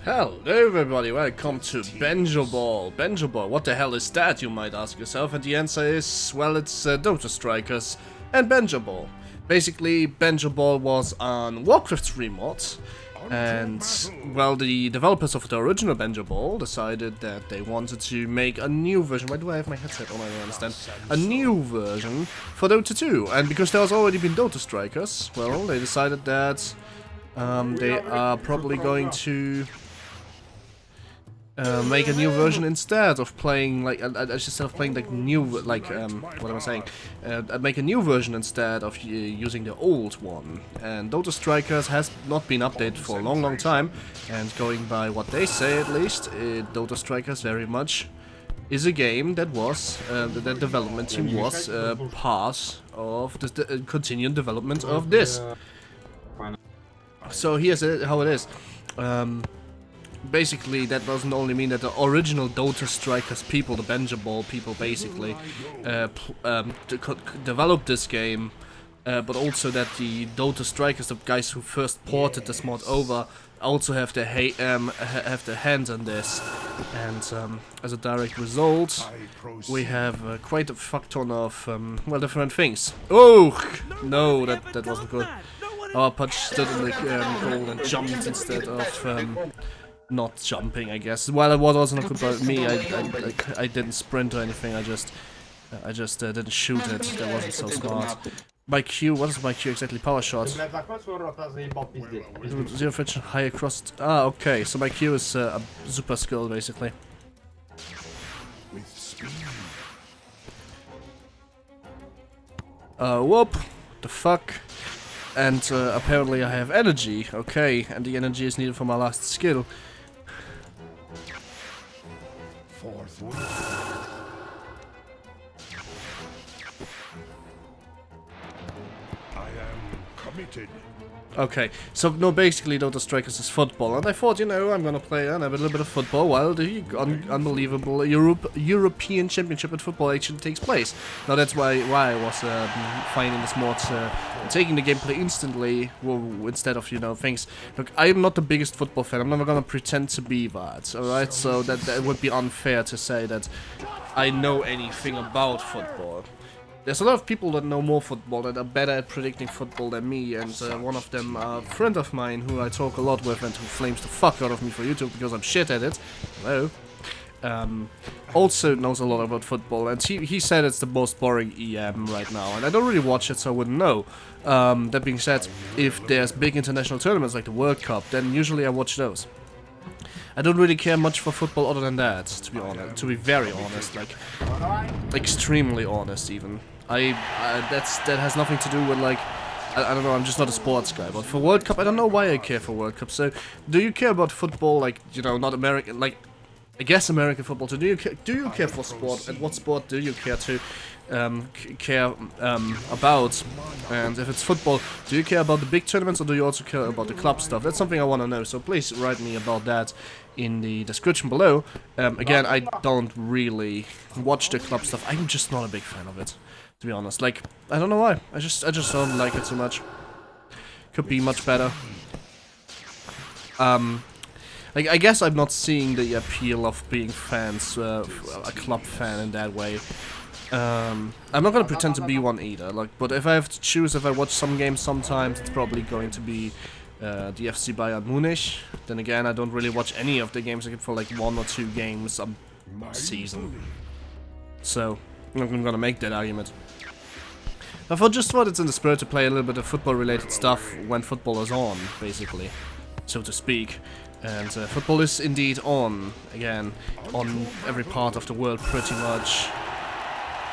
Hello everybody, welcome to Banjoball. Banjoball, what the hell is that, you might ask yourself, and the answer is, well, it's Dota Strikers and Banjoball. Basically, Banjoball was on Warcraft's remod, and, well, the developers of the original Banjoball decided that they wanted to make a new version. Why do I have my headset on? I don't understand. A new version for Dota 2, and because there has already been Dota Strikers, well, they decided that they are probably going to make a new version instead of playing like instead of playing like new like what am I saying? Make a new version instead of using the old one. And Dota Strikers has not been updated for a long time, and going by what they say at least, Dota Strikers very much is a game that was the development team was part of the continued development of this. So here's how it is. Basically, that doesn't only mean that the original Dota Strikers people, the Banjoball people, basically developed this game, but also that the Dota Strikers, the guys who first ported this mod over, also have their hands on this. And as a direct result, we have quite a fuck ton of well, different things. Oh no, that wasn't good. Our punch stood in the goal and jumped instead of not jumping, I guess. Well, it was also not good by me. I didn't sprint or anything. I just didn't shoot it. That wasn't so smart. My Q, what is my Q exactly? Power shot. Zero friction, high across. Ah, okay. So my Q is a super skill, basically. Whoop. The fuck. And apparently I have energy. Okay, and the energy is needed for my last skill. I am committed. Okay, so no, basically Dota Strikers is football, and I thought, you know, I'm gonna play a little bit of football while the unbelievable European Championship in football actually takes place. Now that's why I was finding this mod, taking the gameplay instantly, instead of, you know, things. Look, I'm not the biggest football fan, I'm never gonna pretend to be that, alright? So that would be unfair to say that I know anything about football. There's a lot of people that know more football, that are better at predicting football than me, and one of them, a friend of mine who I talk a lot with and who flames the fuck out of me for YouTube because I'm shit at it, hello, also knows a lot about football, and he said it's the most boring EM right now, and I don't really watch it, so I wouldn't know. That being said, if there's big international tournaments like the World Cup, then usually I watch those. I don't really care much for football other than that, to be honest, to be very honest, like, extremely honest even. That has nothing to do with, like, I don't know, I'm just not a sports guy, but for World Cup, I don't know why I care for World Cup. So, do you care about football, like, you know, not American, like, I guess American football, so do you care for sport, and what sport do you care to, about? And if it's football, do you care about the big tournaments, or do you also care about the club stuff? That's something I want to know, so please write me about that in the description below. Again, I don't really watch the club stuff, I'm just not a big fan of it, to be honest. Like, I don't know why, I just don't like it too much. Could be much better. Like, I guess I'm not seeing the appeal of being fans, a club fan in that way. I'm not gonna pretend to be one either, like, but if I have to choose, if I watch some games sometimes, it's probably going to be the FC Bayern Munich. Then again, I don't really watch any of the games, except for like 1 or 2 games a season. So, I'm gonna make that argument. I just thought it's in the spirit to play a little bit of football-related stuff when football is on, basically, so to speak. And football is indeed on, again, on every part of the world, pretty much.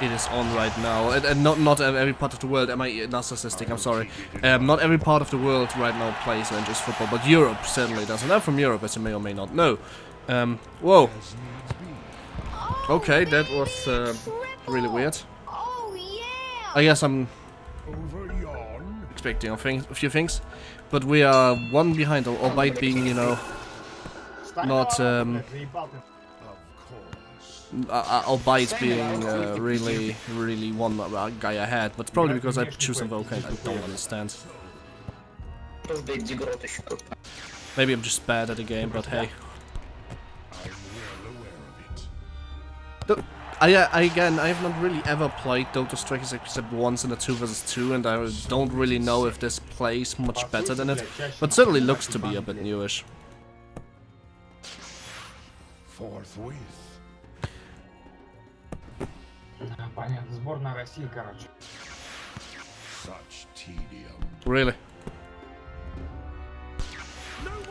It is on right now, and not every part of the world, am I narcissistic, I'm sorry. Not every part of the world right now plays and enjoys football, but Europe certainly does, and I'm from Europe, as you may or may not know. Whoa. Okay, that was really weird. I guess I'm expecting a few things, but we are 1 behind, albeit being, you know, not, albeit being really one guy ahead, but probably because I choose Invoker and I don't understand. Maybe I'm just bad at the game, but hey. I'm well aware of it. Again, I have not really ever played Dota Strikers except once in a 2 vs 2, and I don't really know if this plays much better than it, but certainly looks to be a bit newish. Forthwith. Понятно, сборная России, короче. Such tedium. Really?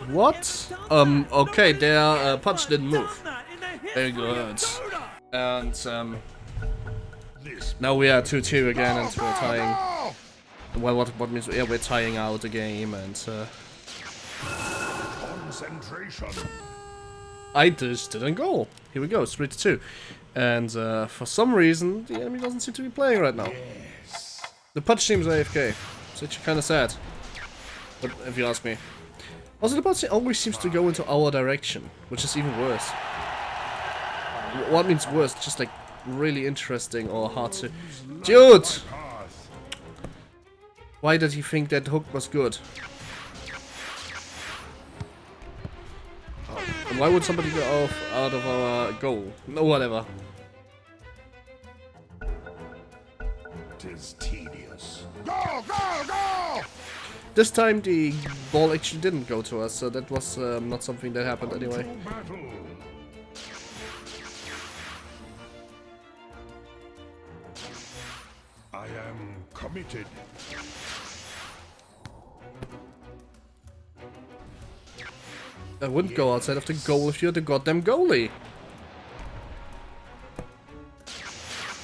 What? Okay, their punch didn't move. Very good. And, now we are 2-2 again, and we're tying. Well, what means, yeah, we're tying out the game, and, Concentration. I just didn't go. Here we go, it's 3-2. And, for some reason, the enemy doesn't seem to be playing right now. Yes. The punch seems AFK. It's actually kinda sad. But, if you ask me. Also, the punch always seems to go into our direction, which is even worse. What means worse? Just like really interesting or hard to. Dude! Path. Why did he think that hook was good? And why would somebody go off out of our goal? No, whatever. Tis tedious. Go, go, go! This time the ball actually didn't go to us, so that was not something that happened anyway. To battle. I am committed. I wouldn't go outside of the goal if you're the goddamn goalie.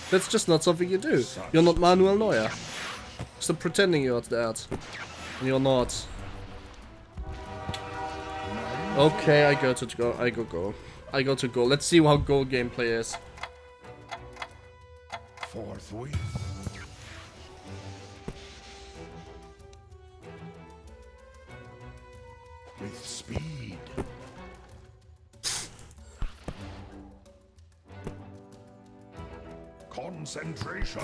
That's just not something you do. You're not Manuel Neuer. Stop pretending you're that. And you're not. Okay, I go to go. I go goal. I go to goal. Let's see how goal gameplay is. Forthwith. With speed. Concentration.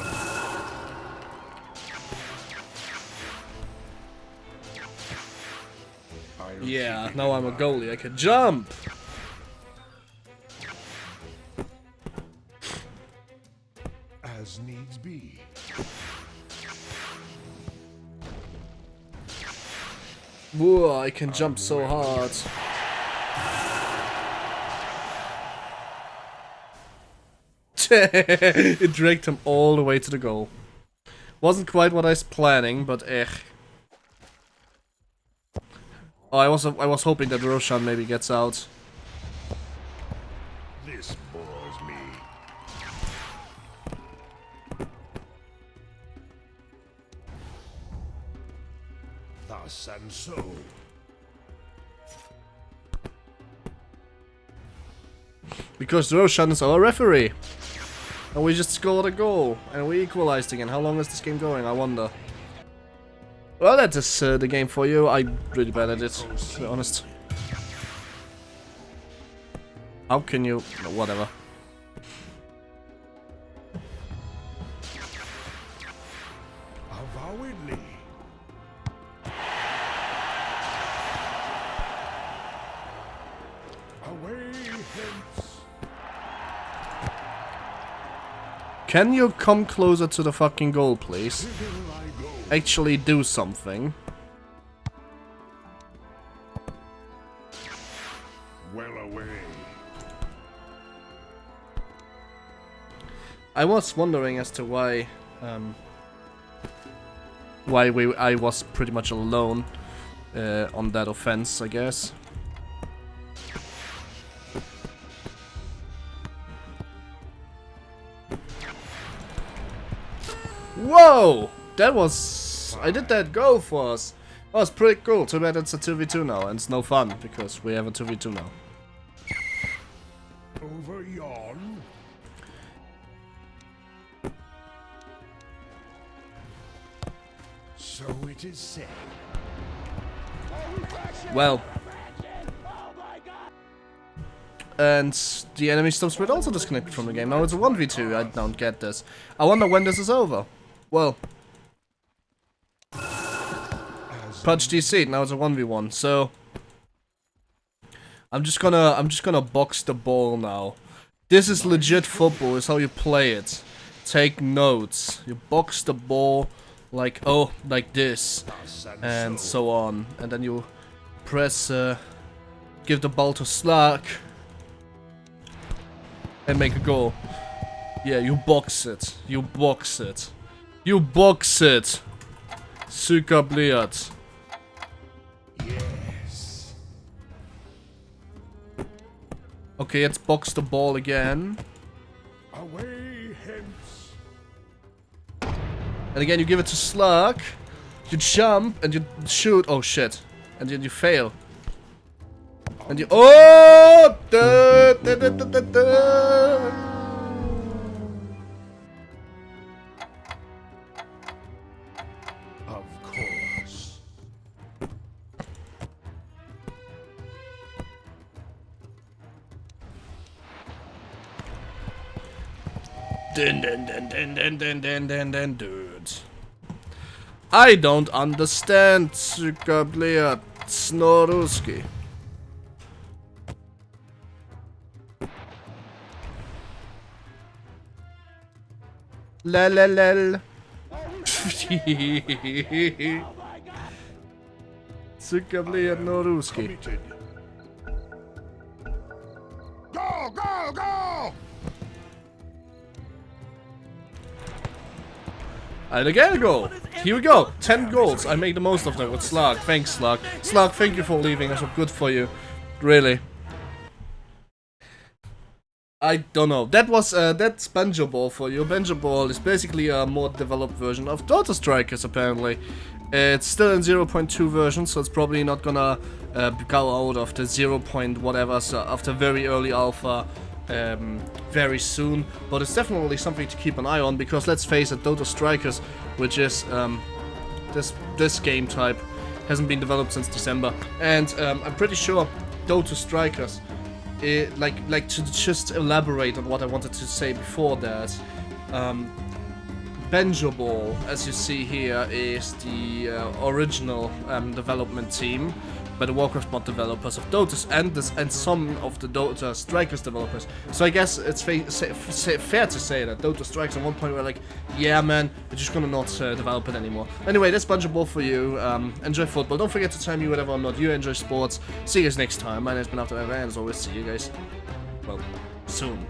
Yeah, now I'm a goalie. I can jump. As needs be. Whoa, I can jump so hard. It dragged him all the way to the goal. Wasn't quite what I was planning, but eh. Oh, I was hoping that Roshan maybe gets out. This bores me. Thus and so. Because Roshan is our referee. And we just scored a goal. And we equalized again. How long is this game going, I wonder? Well, that is the game for you. I'm really bad at it, to be honest. How can you... no, whatever. Avowedly. Away hence. Can you come closer to the fucking goal, please? Whither I go. Actually do something. Well away. I was wondering as to why I was pretty much alone on that offense, I guess. Whoa! That was... I did that goal for us. That was pretty cool. Too bad it's a 2v2 now, and it's no fun, because we have a 2v2 now. Over yon. So it is said. Well. And the enemy stop spread also disconnected from the game. Now it's a 1v2. I don't get this. I wonder when this is over. Well. As Punch DC. Now it's a 1v1. So I'm just gonna box the ball now. This is legit football. Is how you play it. Take notes. You box the ball like like this, and so on, and then you press. Give the ball to Slug and make a goal. Yeah, you box it. You box it. You box it. Super bliert. Yes. Okay, let's box the ball again. Away hence. And again, you give it to Slug. You jump and you shoot. Oh shit! And then you fail. And you da, da, da, da, da, da. Of course. Dun, dude. I don't understand, Zuckerbliat Snoruski. Lel. Zuckerbliat Noruski. Committed. Go, go, go! And again a goal. Here we go. 10 goals. I make the most of them with Slug. Thanks, Slug. Slug, thank you for leaving us. Good for you. Really. I don't know. That was that's Banjoball for you. Banjoball is basically a more developed version of Dota Strikers, apparently. It's still in 0.2 version, so it's probably not gonna go out of the 0. Whatever, so after very early alpha very soon. But it's definitely something to keep an eye on, because let's face it, Dota Strikers, which is this game type, hasn't been developed since December, and I'm pretty sure Dota Strikers. Like to just elaborate on what I wanted to say before that, Banjoball, as you see here, is the original development team by the Warcraft mod developers of Dota and some of the Dota Strikers developers. So I guess it's fair to say that Dota Strikers at one point were like, yeah man, we're just gonna not develop it anymore. Anyway, that's Banjoball for you. Enjoy football. Don't forget to tell me whatever or not you enjoy sports. See you guys next time. My name's been After, and as always, see you guys, well, soon.